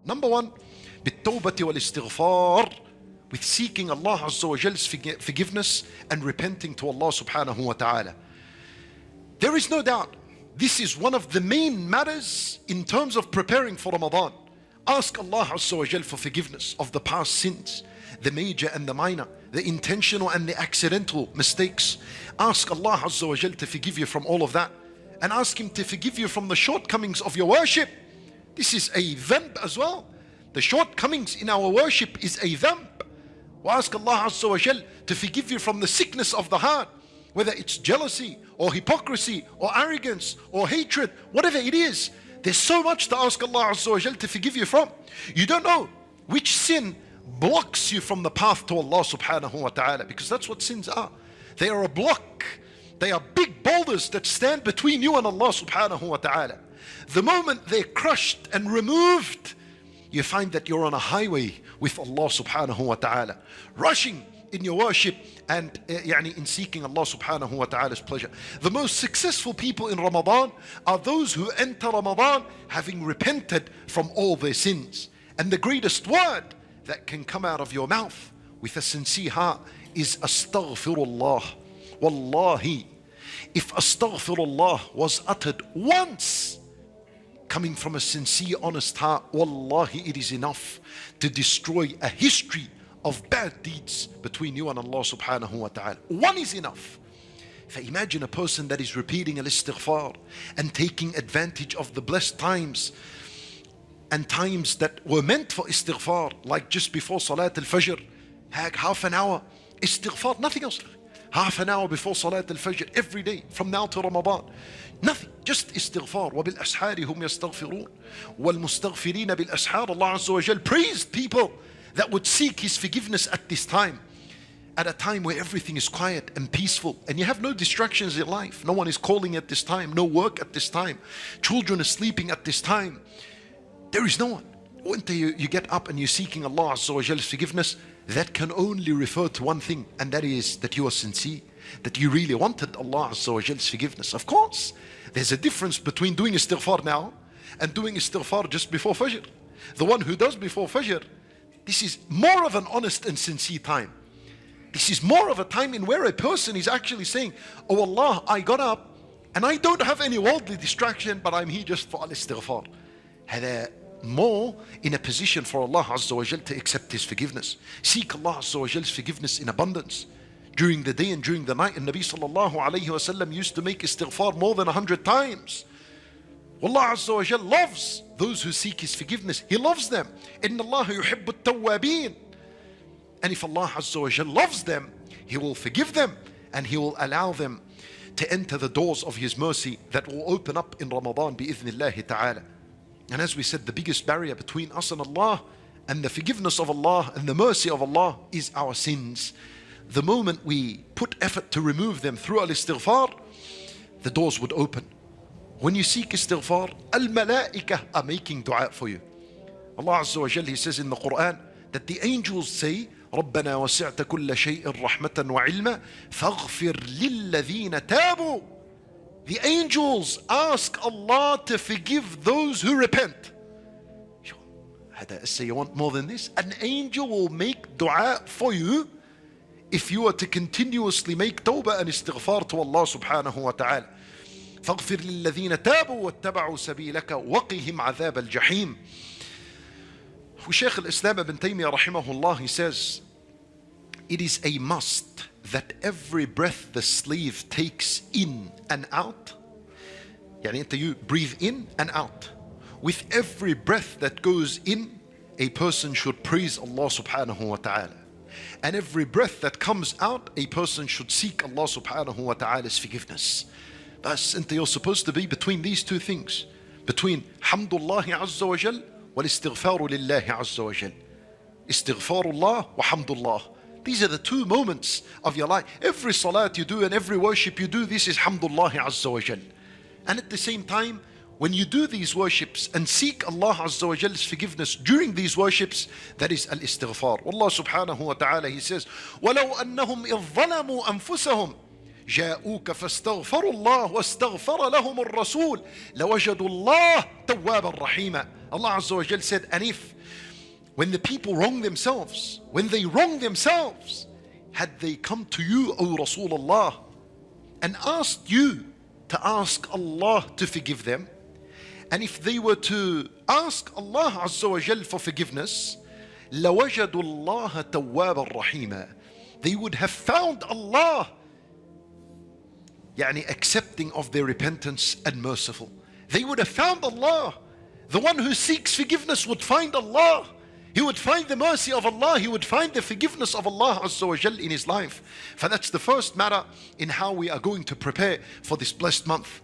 Number one, بالتوبة والاستغفار, with seeking Allah Azza wa Jal's forgiveness and repenting to Allah subhanahu wa ta'ala. There is no doubt, this is one of the main matters in terms of preparing for Ramadan. Ask Allah Azza wa Jal for forgiveness of the past sins, the major and the minor, the intentional and the accidental mistakes. Ask Allah Azza wa Jal to forgive you from all of that, and ask Him to forgive you from the shortcomings of your worship. This is a dhanb as well. The shortcomings in our worship is a dhanb. Ask Allah Azza wa Jal to forgive you from the sickness of the heart, whether it's jealousy or hypocrisy or arrogance or hatred, whatever it is. There's so much to ask Allah Azza wa Jal to forgive you from. You don't know which sin blocks you from the path to Allah subhanahu wa ta'ala, because that's what sins are. They are a block. They are big boulders that stand between you and Allah subhanahu wa ta'ala. The moment they're crushed and removed, you find that you're on a highway with Allah subhanahu wa ta'ala, rushing in your worship and in seeking Allah subhanahu wa ta'ala's pleasure. The most successful people in Ramadan are those who enter Ramadan having repented from all their sins. And the greatest word that can come out of your mouth with a sincere heart is astaghfirullah. Wallahi, if astaghfirullah was uttered once, coming from a sincere, honest heart, wallahi, it is enough to destroy a history of bad deeds between you and Allah subhanahu wa ta'ala. One is enough. Imagine a person that is repeating al-istighfar and taking advantage of the blessed times and times that were meant for istighfar, like just before Salat al-Fajr, half an hour, istighfar, nothing else. Half an hour before Salat al-Fajr every day from now to Ramadan. Nothing, just istighfar. وَبِالْأَسْحَارِ هُمْ يَسْتَغْفِرُونَ وَالْمُسْتَغْفِرِينَ بِالْأَسْحَارِ. Allah Azza wa Jal praised people that would seek His forgiveness at this time, at a time where everything is quiet and peaceful and you have no distractions in life. No one is calling at this time, no work at this time, children are sleeping at this time. There is no one. Until you get up and you're seeking Allah Azza wa Jal's forgiveness, that can only refer to one thing, and that is that you are sincere, that you really wanted Allah Azza wa Jal's forgiveness. Of course, there's a difference between doing istighfar now and doing istighfar just before Fajr. The one who does before Fajr, this is more of an honest and sincere time. This is more of a time in where a person is actually saying, oh Allah, I got up and I don't have any worldly distraction, but I'm here just for al-istighfar. هذا more in a position for Allah Azza wa Jal to accept His forgiveness. Seek Allah Azza wa Jal's forgiveness in abundance during the day and during the night. And Nabi sallallahu alayhi wa sallam used to make istighfar more than 100 times. Allah Azza wa Jal loves those who seek His forgiveness. He loves them. Inna Allah yuhibbu at-tawwabin. And if Allah Azza wa Jal loves them, He will forgive them and He will allow them to enter the doors of His mercy that will open up in Ramadan bi-idhnillahi ta'ala. And as we said, the biggest barrier between us and Allah and the forgiveness of Allah and the mercy of Allah is our sins. The moment we put effort to remove them through al-istighfar, the doors would open. When you seek istighfar, al-malaikah are making dua for you. Allah Azza wa Jal, He says in the Quran that the angels say, رَبَّنَا وَسِعْتَ كُلَّ شَيْءٍ رَحْمَةً وَعِلْمًا فَاغْفِرْ لِلَّذِينَ تَابُوا. The angels ask Allah to forgive those who repent. So you want more than this? An angel will make dua for you if you are to continuously make tawbah and istighfar to Allah subhanahu wa ta'ala. فاغفر للذين تابوا واتبعوا سبيلك وقهم عذاب الجحيم. Shaykh al-Islam ibn Taymiyyah rahimahullah, he says, it is a must that every breath the slave takes in and out, you breathe in and out, with every breath that goes in, a person should praise Allah subhanahu wa ta'ala. And every breath that comes out, a person should seek Allah subhanahu wa ta'ala's forgiveness. Thus, you're supposed to be between these two things, between hamdullahi azza wa jal wal istighfaru lillahi azza wa jal. Istighfarullah wa hamdullah. These are the two moments of your life. Every salat you do and every worship you do, this is hamdullahi azza wa jal. And at the same time, when you do these worships and seek Allah Azza wa Jal's forgiveness during these worships, that is al-istighfar. Allah subhanahu wa ta'ala, He says, وَلَوْ أَنَّهُمْ إِذْ ظَلَمُوا أَنفُسَهُمْ جاءوك فاستغفروا الله واستغفر لهم الرسول لوجدوا الله توابا رحيما. Allah Azza wa Jal said, and if when the people wrong themselves, had they come to you, O Rasulullah, and asked you to ask Allah to forgive them, and if they were to ask Allah Azza wa Jal for forgiveness, لَوَجَدُوا اللَّهَ تَوَّابًا رَحِيمًا, they would have found Allah accepting of their repentance and merciful. They would have found Allah. The one who seeks forgiveness would find Allah. He would find the mercy of Allah. He would find the forgiveness of Allah Azza wa Jal in his life. For that's the first matter in how we are going to prepare for this blessed month.